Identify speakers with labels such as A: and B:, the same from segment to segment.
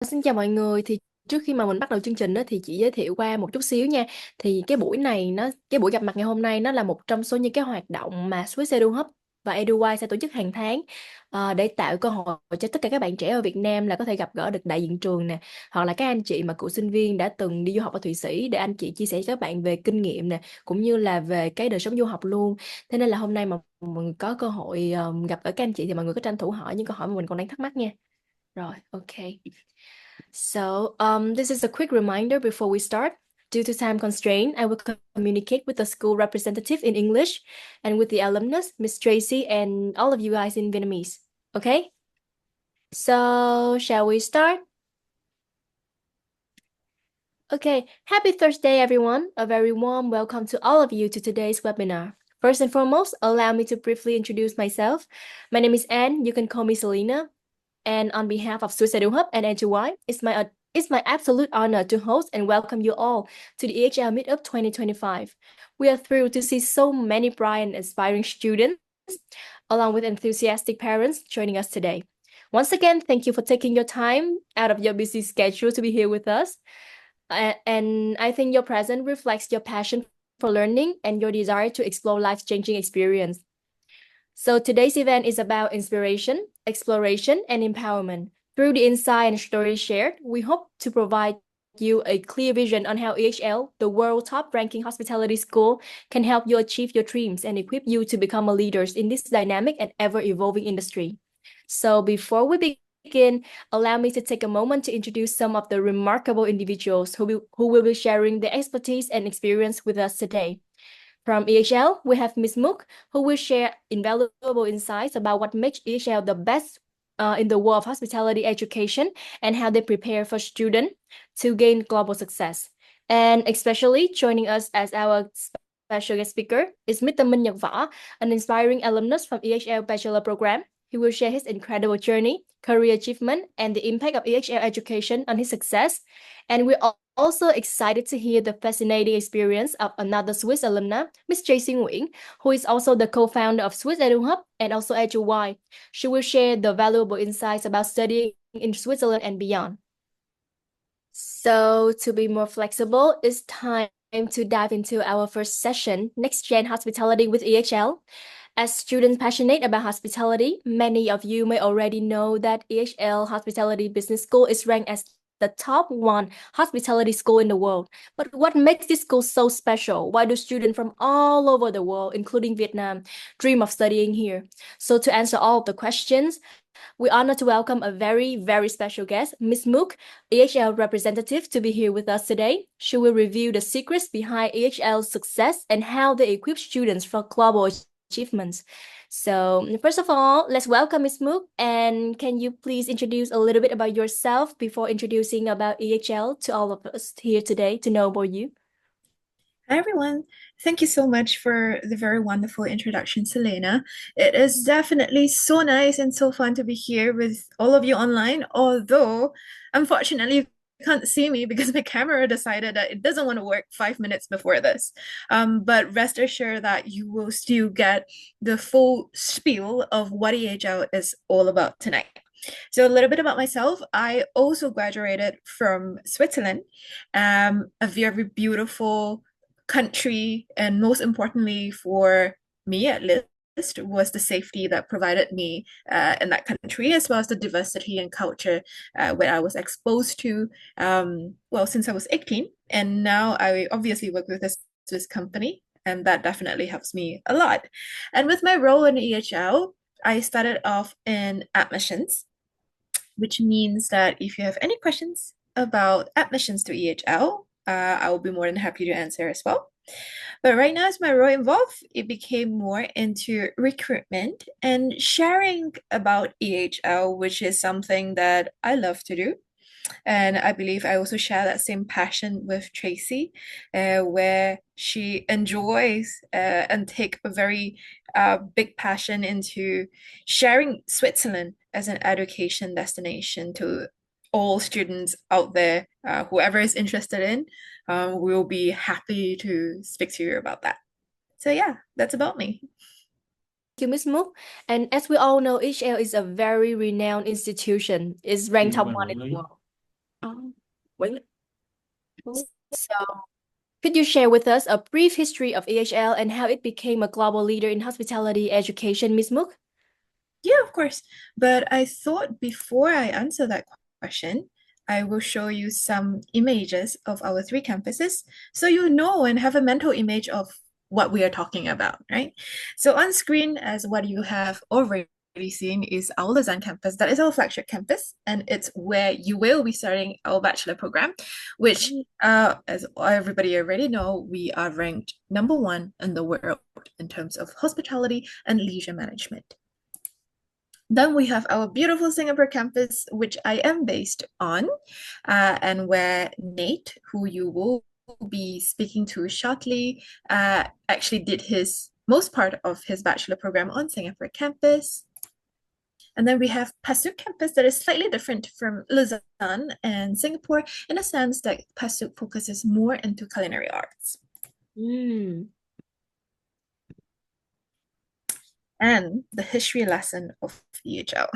A: Xin chào mọi người. Thì trước khi mà mình bắt đầu chương trình đó thì chị giới thiệu qua một chút xíu nha. Thì cái buổi gặp mặt ngày hôm nay nó là một trong số những cái hoạt động mà Swiss Edu Hub và EduWise sẽ tổ chức hàng tháng, để tạo cơ hội cho tất cả các bạn trẻ ở Việt Nam là có thể gặp gỡ được đại diện trường nè, hoặc là các anh chị mà cựu sinh viên đã từng đi du học ở Thụy Sĩ, để anh chị chia sẻ cho các bạn về kinh nghiệm nè, cũng như là về cái đời sống du học luôn. Thế nên là hôm nay mà mọi người có cơ hội gặp gỡ các anh chị thì mọi người có tranh thủ hỏi những câu hỏi mà mình còn đang thắc mắc nha. Rồi, ok. So, this is a quick reminder before we start. Due to time constraint, I will communicate with the school representative in English and with the alumnus, Miss Tracy, and all of you guys in Vietnamese. Okay? So, shall we start? Okay, happy Thursday, everyone. A very warm welcome to all of you to today's webinar. First and foremost, allow me to briefly introduce myself. My name is Anne. You can call me Selena. And on behalf of Suicide Hub and NGY, it's my absolute honor to host and welcome you all to the EHL Meetup 2025. We are thrilled to see so many bright and inspiring students, along with enthusiastic parents, joining us today. Once again, thank you for taking your time out of your busy schedule to be here with us. And I think your presence reflects your passion for learning and your desire to explore life-changing experience. So today's event is about inspiration, exploration, and empowerment. Through the insight and stories shared, we hope to provide you a clear vision on how EHL, the world top ranking hospitality school, can help you achieve your dreams and equip you to become a leaders in this dynamic and ever evolving industry. So before we begin, allow me to take a moment to introduce some of the remarkable individuals who will be sharing their expertise and experience with us today. From EHL, we have Ms. Mook, who will share invaluable insights about what makes EHL the best in the world of hospitality education and how they prepare for students to gain global success. And especially joining us as our special guest speaker is Mr. Minh Nhật Võ, an inspiring alumnus from EHL Bachelor Program. He will share his incredible journey, career achievement, and the impact of EHL education on his success. And we're also excited to hear the fascinating experience of another Swiss alumna, Miss Tracy Nguyễn, who is also the co-founder of Swiss Edu Hub and also EduY. She will share the valuable insights about studying in Switzerland and beyond. So to be more flexible, it's time to dive into our first session, Next Gen Hospitality with EHL. As students passionate about hospitality, many of you may already know that EHL Hospitality Business School is ranked as the top one hospitality school in the world. But what makes this school so special? Why do students from all over the world, including Vietnam, dream of studying here? So to answer all of the questions, we honor to welcome a very, very special guest, Ms. Mook, EHL representative, to be here with us today. She will reveal the secrets behind EHL's success and how they equip students for global achievements. So first of all, let's welcome Ms. Mook. And can you please introduce a little bit about yourself before introducing about EHL to all of us here today to know about you?
B: Hi everyone. Thank you so much for the very wonderful introduction, Selena. It is definitely so nice and so fun to be here with all of you online, although unfortunately you can't see me because my camera decided that it doesn't want to work 5 minutes before this. But rest assured that you will still get the full spiel of what EHL is all about tonight. So a little bit about myself. I also graduated from Switzerland, a very beautiful country, and most importantly for me at least, was the safety that provided me in that country, as well as the diversity and culture where I was exposed to, well, since I was 18. And now I obviously work with a Swiss company, and that definitely helps me a lot. And with my role in EHL, I started off in admissions, which means that if you have any questions about admissions to EHL, I will be more than happy to answer as well. But right now, as my role evolved, it became more into recruitment and sharing about EHL, which is something that I love to do. And I believe I also share that same passion with Tracy, where she enjoys and take a very big passion into sharing Switzerland as an education destination to all students out there, whoever is interested in. We'll be happy to speak to you about that. So yeah, that's about me.
A: Thank you, Ms. Mook. And as we all know, EHL is a very renowned institution. It's ranked top one in the world. Um, wait. So, could you share with us a brief history of EHL and how it became a global leader in hospitality education, Ms. Mook?
B: Yeah, of course. But I thought before I answer that question, I will show you some images of our three campuses so you know and have a mental image of what we are talking about, right? So on screen, as what you have already seen, is our Lausanne campus. That is our flagship campus, and it's where you will be starting our bachelor program, which, as everybody already know, we are ranked #1 in the world in terms of hospitality and leisure management. Then we have our beautiful Singapore campus, which I am based on, and where Nate, who you will be speaking to shortly, actually did his most part of his bachelor program on Singapore campus. And then we have PASUK campus that is slightly different from Lausanne and Singapore in a sense that PASUK focuses more into culinary arts.
A: Mm.
B: And the history lesson of EHL.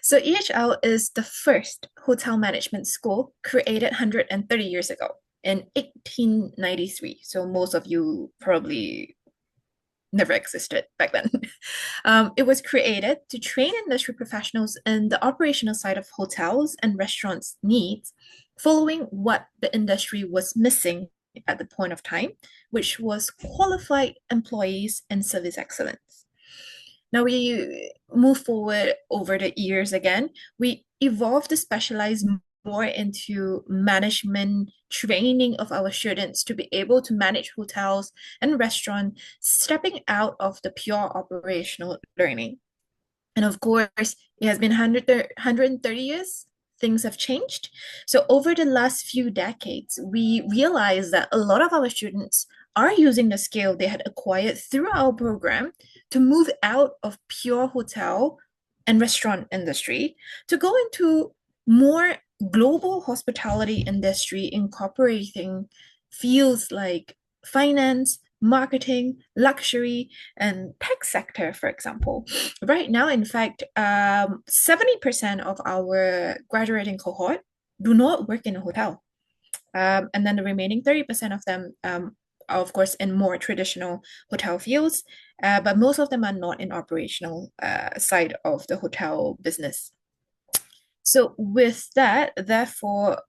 B: So EHL is the first hotel management school created 130 years ago in 1893. So most of you probably never existed back then. It was created to train industry professionals in the operational side of hotels and restaurants' needs, following what the industry was missing at the point of time, which was qualified employees and service excellence. Now we move forward over the years again. We evolved to specialize more into management training of our students to be able to manage hotels and restaurants, stepping out of the pure operational learning. And of course, it has been 130 years. Things have changed. So over the last few decades, we realized that a lot of our students are using the skill they had acquired through our program to move out of pure hotel and restaurant industry to go into more global hospitality industry, incorporating fields like finance, marketing, luxury, and tech sector, for example. Right now, in fact, 70% of our graduating cohort do not work in a hotel. And then the remaining 30% of them are, of course, in more traditional hotel fields, but most of them are not in operational side of the hotel business. So with that, therefore,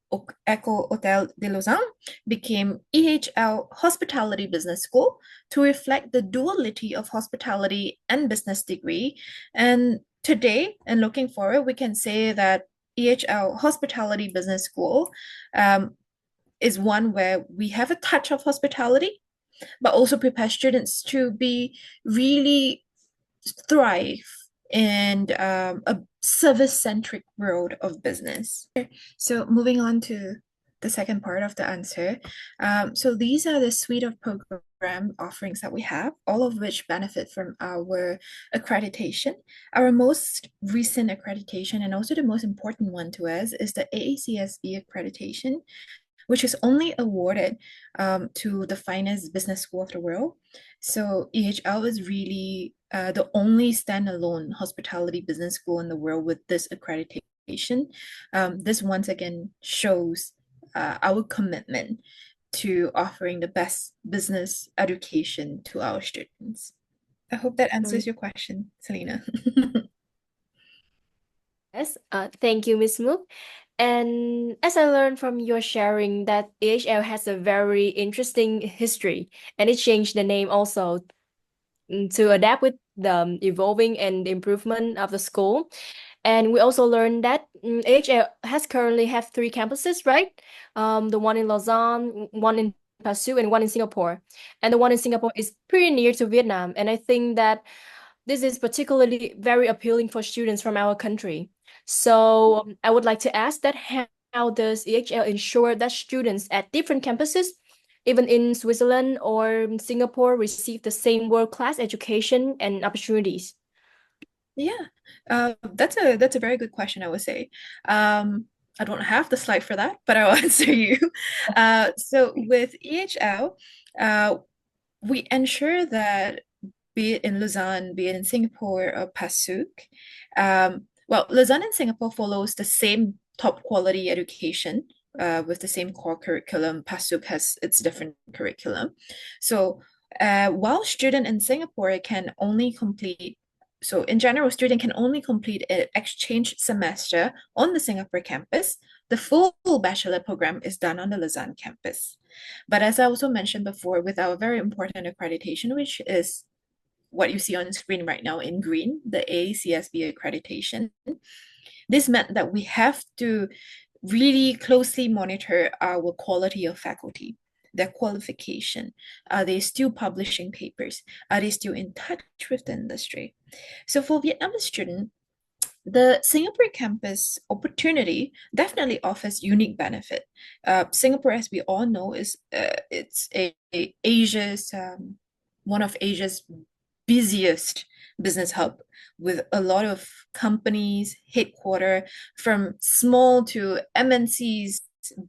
B: École Hôtel de Lausanne became EHL Hospitality Business School to reflect the duality of hospitality and business degree. And today, and looking forward, we can say that EHL Hospitality Business School is one where we have a touch of hospitality, but also prepare students to be really thrive in a service-centric world of business. So moving on to the second part of the answer. So these are the suite of program offerings that we have, all of which benefit from our accreditation. Our most recent accreditation, and also the most important one to us, is the AACSB accreditation, which is only awarded to the finest business school of the world. So EHL is really the only standalone hospitality business school in the world with this accreditation. This once again shows our commitment to offering the best business education to our students. I hope that answers your question, Selena.
A: Yes, thank you, Ms. Mook. And as I learned from your sharing that EHL has a very interesting history and it changed the name also to adapt with the evolving and improvement of the school. And we also learned that AHL has currently have 3 campuses, right? The one in Lausanne, one in Pasu, and one in Singapore. And the one in Singapore is pretty near to Vietnam. And I think that this is particularly very appealing for students from our country. So I would like to ask that how does EHL ensure that students at different campuses, even in Switzerland or Singapore, receive the same world-class education and opportunities?
B: Yeah, that's a very good question, I would say. I don't have the slide for that, but I'll answer you. So with EHL, we ensure that be it in Lausanne, be it in Singapore or PASUK, Well, Lausanne in Singapore follows the same top quality education with the same core curriculum. PASUK has its different curriculum. So while student in Singapore can only complete, so in general, student can only complete an exchange semester on the Singapore campus. The full bachelor program is done on the Lausanne campus. But as I also mentioned before, with our very important accreditation, which is what you see on screen right now in green, the ACSB accreditation. This meant that we have to really closely monitor our quality of faculty, their qualification. Are they still publishing papers? Are they still in touch with the industry? So for Vietnamese students, the Singapore campus opportunity definitely offers unique benefit. Singapore, as we all know, is it's Asia's one of Asia's busiest business hub with a lot of companies headquarter from small to MNCs,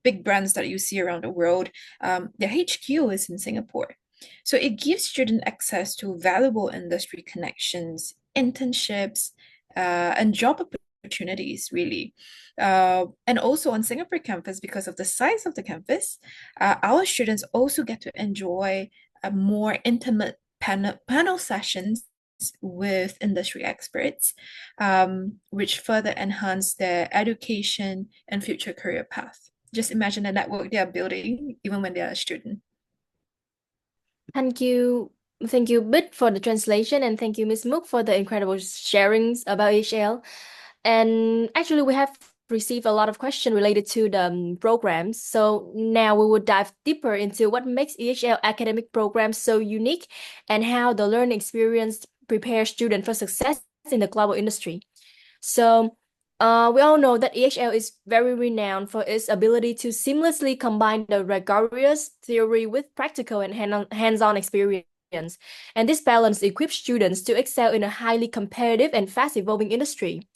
B: big brands that you see around the world. Their HQ is in Singapore. So it gives student access to valuable industry connections, internships, and job opportunities, really. And also on Singapore campus, because of the size of the campus, our students also get to enjoy a more intimate panel sessions with industry experts, which further enhance their education and future career path. Just imagine the network they are building even when they are a student.
A: Thank you. Thank you, Bit, for the translation, and thank you, Ms. Mook, for the incredible sharings about HL. And actually, we have received a lot of questions related to the programs. So now we will dive deeper into what makes EHL academic programs so unique and how the learning experience prepares students for success in the global industry. So we all know that EHL is very renowned for its ability to seamlessly combine the rigorous theory with practical and hands-on experience. And this balance equips students to excel in a highly competitive and fast-evolving industry.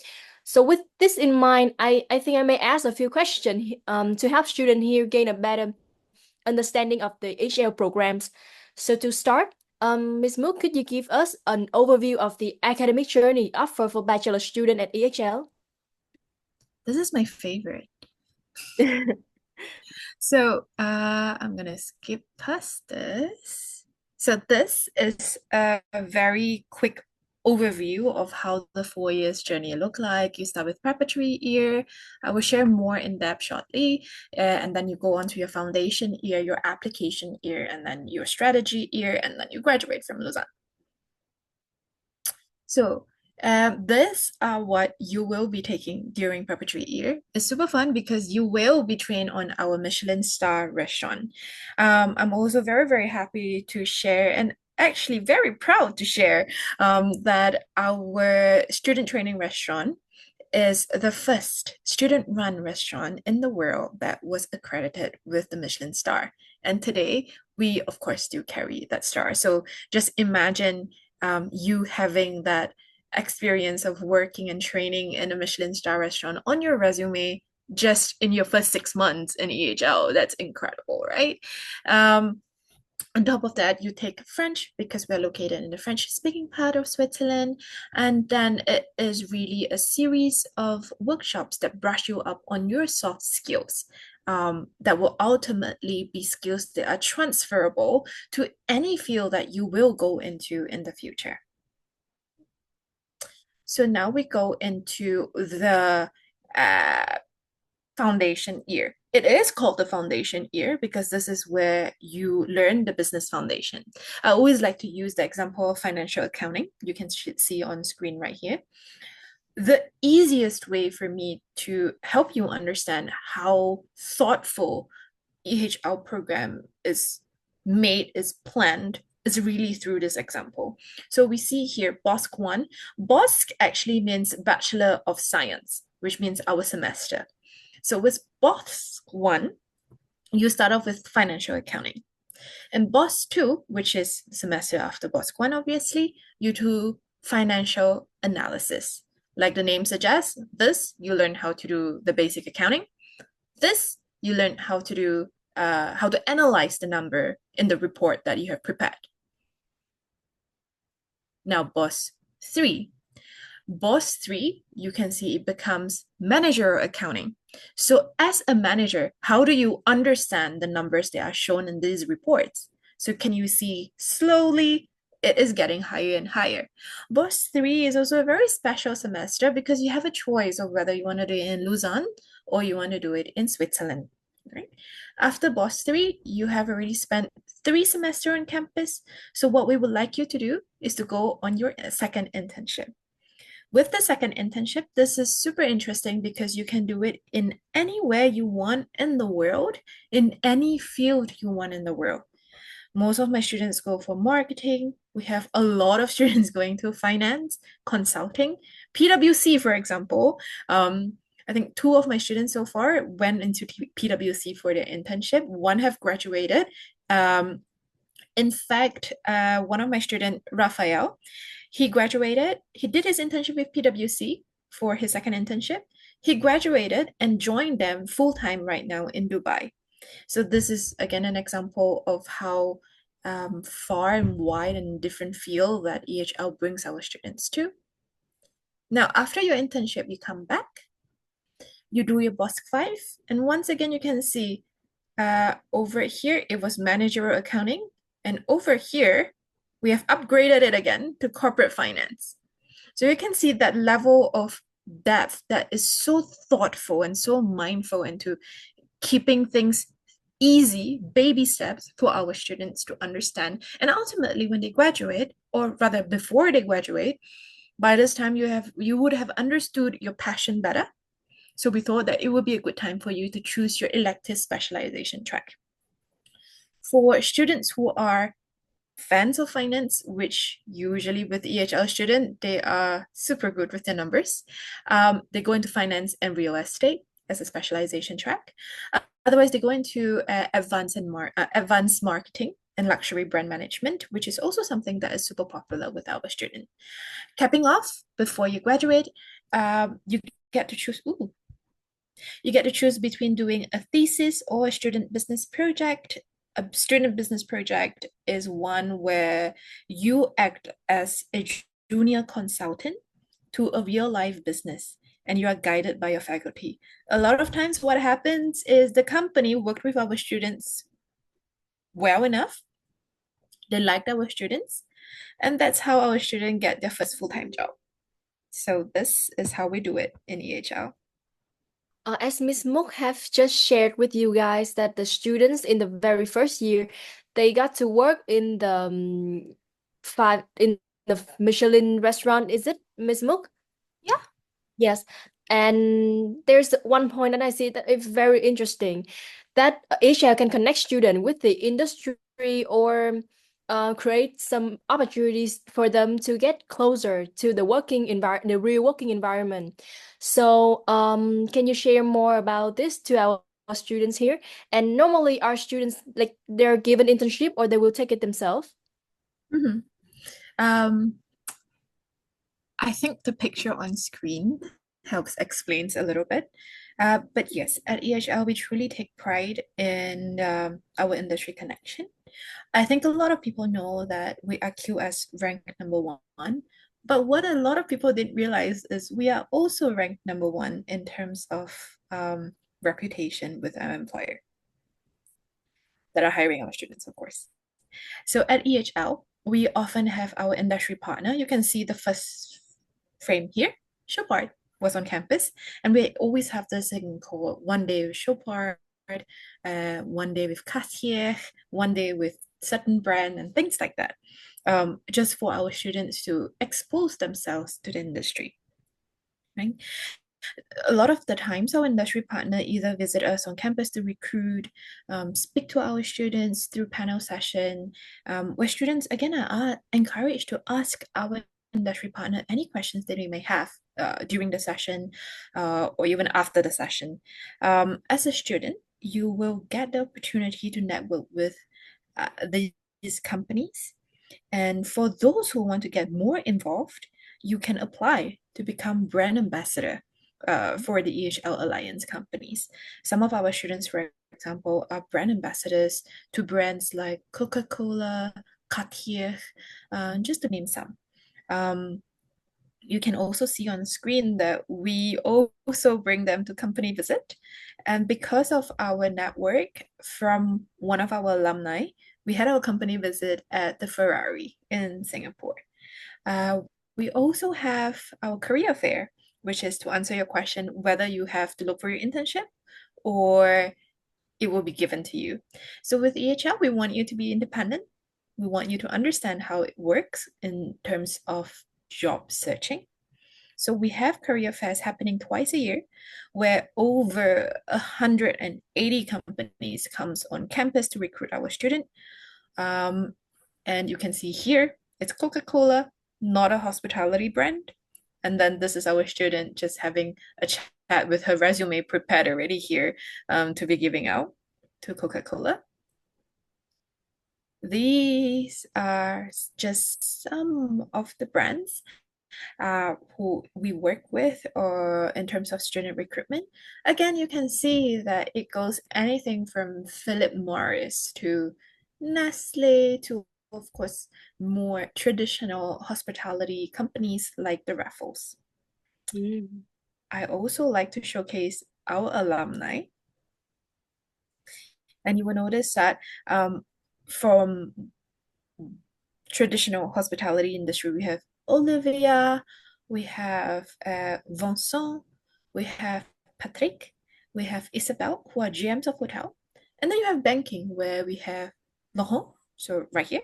A: So with this in mind, I think I may ask a few questions to help students here gain a better understanding of the HL programs. So to start, Ms. Mook, could you give us an overview of the academic journey offered for bachelor student at EHL?
B: This is my favorite. So I'm gonna skip past this. So this is a very quick overview of how the 4 years journey look like. You start with preparatory year. I will share more in depth shortly, and then you go on to your foundation year, your application year, and then your strategy year, and then you graduate from Lausanne. So this are what you will be taking during preparatory year. It's super fun because you will be trained on our Michelin star restaurant. I'm also very, very happy to share and actually very proud to share that our student training restaurant is the first student-run restaurant in the world that was accredited with the Michelin star. And today, we of course do carry that star. So just imagine you having that experience of working and training in a Michelin star restaurant on your resume just in your first 6 months in EHL. That's incredible, right? On top of that, you take French because we're located in the French-speaking part of Switzerland. And then it is really a series of workshops that brush you up on your soft skills. That will ultimately be skills that are transferable to any field that you will go into in the future. So now we go into the foundation year. It is called the foundation year because this is where you learn the business foundation. I always like to use the example of financial accounting. You can see on screen right here. The easiest way for me to help you understand how thoughtful EHL program is made, is planned, is really through this example. So we see here BOSC 1. BOSC actually means Bachelor of Science, which means our semester. So with BOSC 1, you start off with financial accounting. And BOSC 2, which is the semester after BOSC 1, obviously, you do financial analysis. Like the name suggests, this, you learn how to do the basic accounting. This, you learn how to do how to analyze the number in the report that you have prepared. Now, BOSC 3. Boss 3, you can see it becomes manager accounting. So as a manager, how do you understand the numbers that are shown in these reports? So can you see slowly it is getting higher and higher? Boss 3 is also a very special semester because you have a choice of whether you want to do it in Lausanne or you want to do it in Switzerland, right? After Boss 3, you have already spent 3 semesters on campus. So what we would like you to do is to go on your second internship. With the second internship, this is super interesting because you can do it in anywhere you want in the world, in any field you want in the world. Most of my students go for marketing. We have a lot of students going to finance, consulting, PwC, for example. I think 2 of my students so far went into PwC for their internship. One have graduated. In fact, one of my students, Raphael, he graduated. He did his internship with PwC for his second internship. He graduated and joined them full time right now in Dubai. So this is again an example of how far and wide and different field that EHL brings our students to. Now, after your internship, you come back, you do your BOSC 5, and once again, you can see over here, it was managerial accounting, and over here, we have upgraded it again to corporate finance. So you can see that level of depth that is so thoughtful and so mindful into keeping things easy, baby steps for our students to understand. And ultimately, when they graduate, or rather before they graduate, by this time you would have understood your passion better. So we thought that it would be a good time for you to choose your elective specialization track. For students who are fans of finance, which usually with EHL student, they are super good with their numbers. They go into finance and real estate as a specialization track. Otherwise, they go into advanced marketing and luxury brand management, which is also something that is super popular with our student. Capping off, before you graduate, you get to choose. You get to choose between doing a thesis or a student business project. A student business project is one where you act as a junior consultant to a real life business and you are guided by your faculty. A lot of times, what happens is the company worked with our students well enough, they liked our students, and that's how our students get their first full-time job. So this is how we do it in EHL.
A: As Miss Mook have just shared with you guys that the students in the very first year, they got to work in the in the Michelin restaurant. Is it, Miss Mook?
B: Yeah.
A: Yes. And there's one point that I see that it's very interesting that Asia can connect student with the industry or create some opportunities for them to get closer to the the real working environment. So, can you share more about this to our students here? And normally, our students like they're given internship or they will take it themselves.
B: Mm-hmm. Um, I think the picture on screen helps explains a little bit. But yes, at EHL, we truly take pride in our industry connection. I think a lot of people know that we are QS ranked number one, but what a lot of people didn't realize is we are also ranked number one in terms of reputation with our employer that are hiring our students, of course. So at EHL, we often have our industry partner. You can see the first frame here. Chopard was on campus, and we always have this thing called one day with Chopard, one day with Cartier, one day with certain brand, and things like that. Just for our students to expose themselves to the industry. Right? A lot of the times our industry partner either visit us on campus to recruit, speak to our students through panel session, where students again are encouraged to ask our industry partner any questions that we may have during the session or even after the session. As a student, you will get the opportunity to network with these companies. And for those who want to get more involved, you can apply to become brand ambassador for the EHL Alliance companies. Some of our students, for example, are brand ambassadors to brands like Coca-Cola, Cartier, just to name some. you can also see on screen that we also bring them to company visit. And because of our network from one of our alumni, we had our company visit at the Ferrari in Singapore. Uh, we also have our career fair, which is to answer your question whether you have to look for your internship or it will be given to you. So with EHL, we want you to be independent. We want you to understand how it works in terms of job searching. So we have career fairs happening twice a year where over 180 companies comes on campus to recruit our student. And you can see here, it's Coca-Cola, not a hospitality brand. And then this is our student just having a chat with her resume prepared already here to be giving out to Coca-Cola. These are just some of the brands who we work with or in terms of student recruitment. Again, you can see that it goes anything from Philip Morris to Nestle to, of course, more traditional hospitality companies like the Raffles.
A: Mm.
B: I also like to showcase our alumni. And you will notice that from traditional hospitality industry, we have Olivia, we have Vincent, we have Patrick, we have Isabel, who are GMs of hotel. And then you have banking, where we have Laurent, so right here,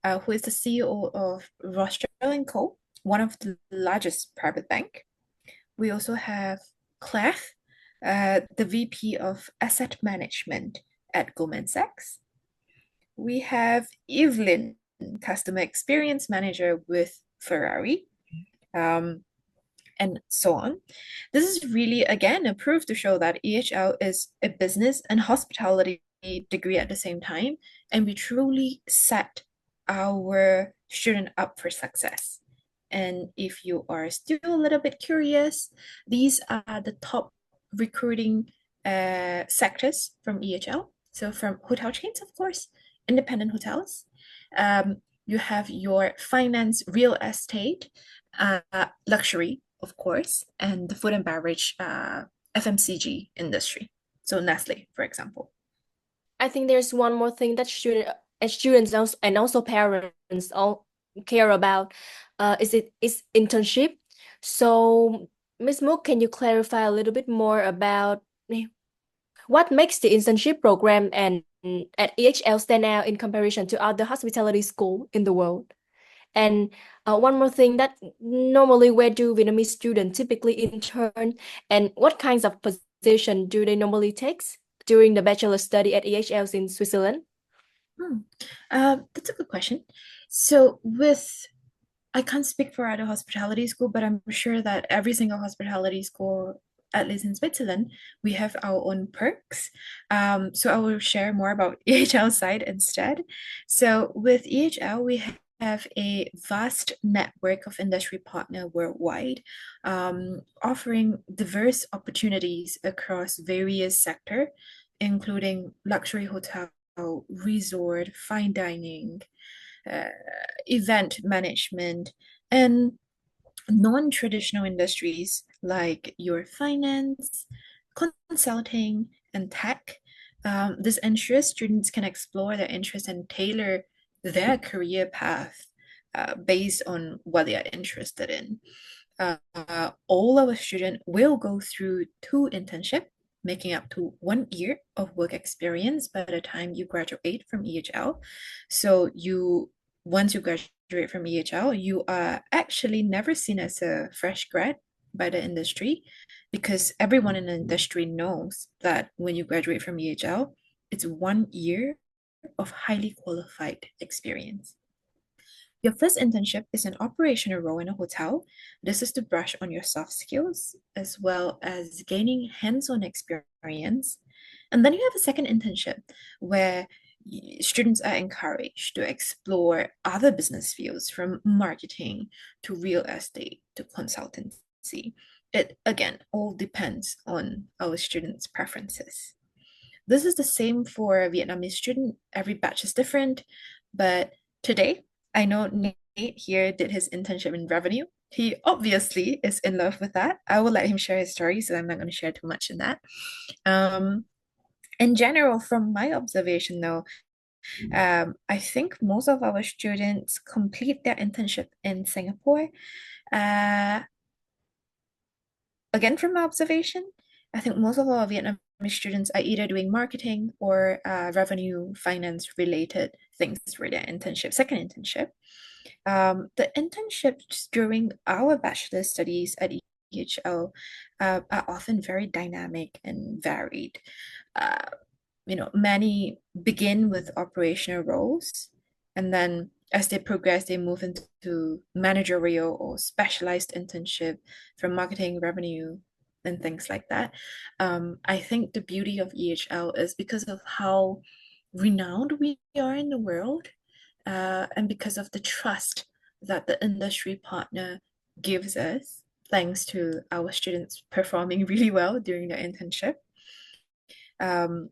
B: who is the CEO of Rothschild & Co., one of the largest private bank. We also have Claire, the VP of Asset Management at Goldman Sachs. We have Evelyn, Customer Experience Manager with Ferrari, and so on. This is really, again, a proof to show that EHL is a business and hospitality degree at the same time, and we truly set our student up for success. And if you are still a little bit curious, these are the top recruiting sectors from EHL. So from hotel chains, of course, independent hotels. You have your finance, real estate, luxury, of course, and the food and beverage FMCG industry. So Nestle, for example.
A: I think there's one more thing that students and also parents all care about. Is internship. So, Ms. Mook, can you clarify a little bit more about what makes the internship program and at EHL stand out in comparison to other hospitality school in the world? And one more thing, that normally where do Vietnamese students typically intern, and what kinds of position do they normally take during the bachelor study at EHLs in Switzerland?
B: That's a good question. So I can't speak for other hospitality school, but I'm sure that every single hospitality school, at least in Switzerland, we have our own perks. So I will share more about EHL side instead. So with EHL, we have a vast network of industry partner worldwide, offering diverse opportunities across various sector, including luxury hotel, resort, fine dining, uh, event management, and non-traditional industries like your finance, consulting, and tech. This ensures students can explore their interests and tailor their career path based on what they are interested in. All our students will go through 2 internships, making up to 1 year of work experience by the time you graduate from EHL. So once you graduate from EHL, you are actually never seen as a fresh grad by the industry, because everyone in the industry knows that when you graduate from EHL, it's 1 year of highly qualified experience. Your first internship is an operational role in a hotel. This is to brush on your soft skills as well as gaining hands-on experience. And then you have a second internship where students are encouraged to explore other business fields, from marketing to real estate to consultancy. It, again, all depends on our students' preferences. This is the same for a Vietnamese student. Every batch is different, but today I know Nate here did his internship in revenue, He obviously is in love with that. I will let him share his story, so I'm not going to share too much in that. Um, in general, from my observation, though, I think most of our students complete their internship in Singapore. Uh, Again, from my observation, I think most of our Vietnamese students are either doing marketing or revenue finance related things for their internship, second internship. The internships during our bachelor studies at EHL are often very dynamic and varied. Uh, many begin with operational roles, and then as they progress, they move into managerial or specialized internship from marketing, revenue, and things like that. I think the beauty of EHL is because of how renowned we are in the world, and because of the trust that the industry partner gives us, thanks to our students performing really well during their internship. Um,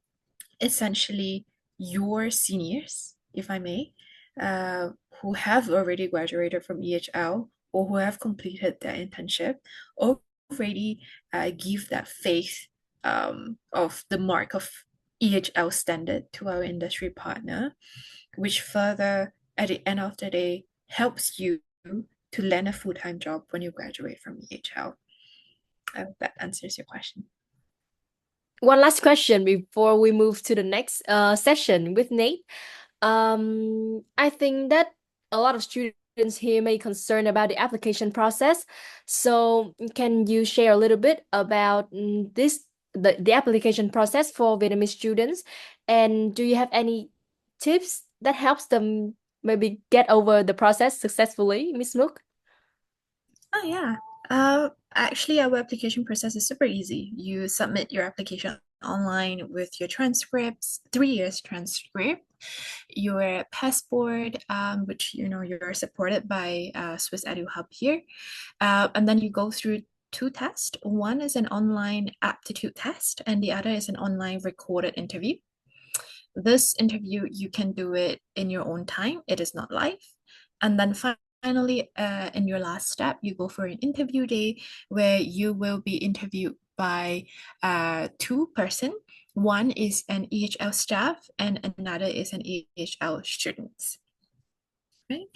B: Essentially your seniors, if I may, uh, who have already graduated from EHL or who have completed their internship, already give that faith of the mark of EHL standard to our industry partner, which further, at the end of the day, helps you to land a full-time job when you graduate from EHL. I hope that answers your question.
A: One last question before we move to the next session with Nate. I think that a lot of students here may concern about the application process. So can you share a little bit about the application process for Vietnamese students? And do you have any tips that helps them maybe get over the process successfully, Miss Mook?
B: Oh, yeah. Actually, our application process is super easy. You submit your application online with your transcripts, 3 years transcript, your passport, which you're supported by Swiss Edu Hub here, and then you go through two tests. One is an online aptitude test, and the other is an online recorded interview. This interview, you can do it in your own time. It is not live. And then finally, in your last step, you go for an interview day where you will be interviewed by two person. One is an EHL staff and another is an EHL student. Right.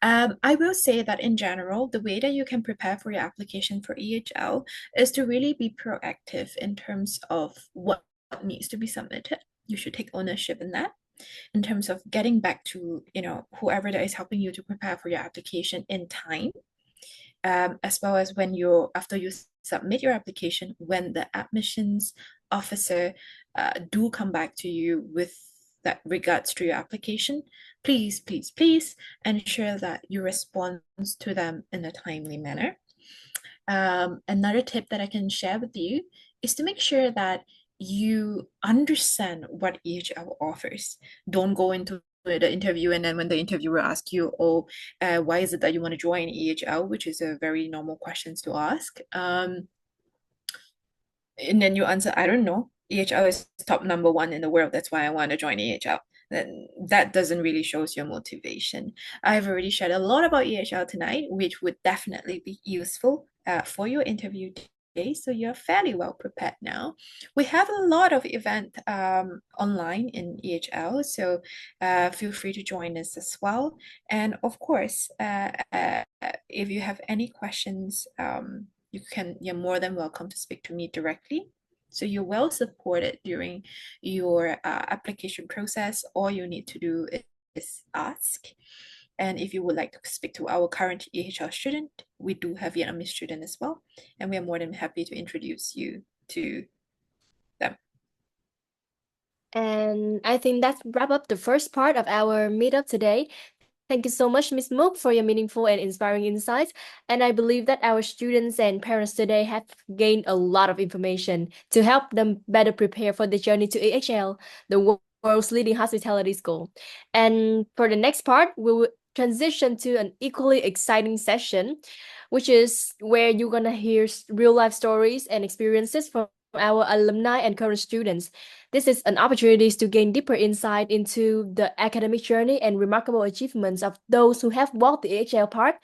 B: I will say that in general, the way that you can prepare for your application for EHL is to really be proactive in terms of what needs to be submitted. You should take ownership in that, in terms of getting back to whoever that is helping you to prepare for your application in time, as well as after you submit your application, when the admissions officer do come back to you with that regards to your application, please, please, please ensure that you respond to them in a timely manner. Another tip that I can share with you is to make sure that you understand what EHL offers. Don't go into the interview and then when the interviewer asks you, oh, why is it that you want to join EHL, which is a very normal question to ask. And then you answer, I don't know. EHL is top number one in the world. That's why I want to join EHL. Then that doesn't really shows your motivation. I've already shared a lot about EHL tonight, which would definitely be useful for your interview day. So you're fairly well prepared now. We have a lot of event online in EHL, so feel free to join us as well. And of course, if you have any questions, you're more than welcome to speak to me directly. So you're well supported during your application process. All you need to do is ask. And if you would like to speak to our current EHL student, we do have Vietnamese student as well. And we are more than happy to introduce you to them.
A: And I think that's wrap up the first part of our meetup today. Thank you so much, Ms. Mook, for your meaningful and inspiring insights. And I believe that our students and parents today have gained a lot of information to help them better prepare for the journey to AHL, the world's leading hospitality school. And for the next part, we will transition to an equally exciting session, which is where you're gonna hear real life stories and experiences from our alumni and current students. This is an opportunity to gain deeper insight into the academic journey and remarkable achievements of those who have walked the AHL path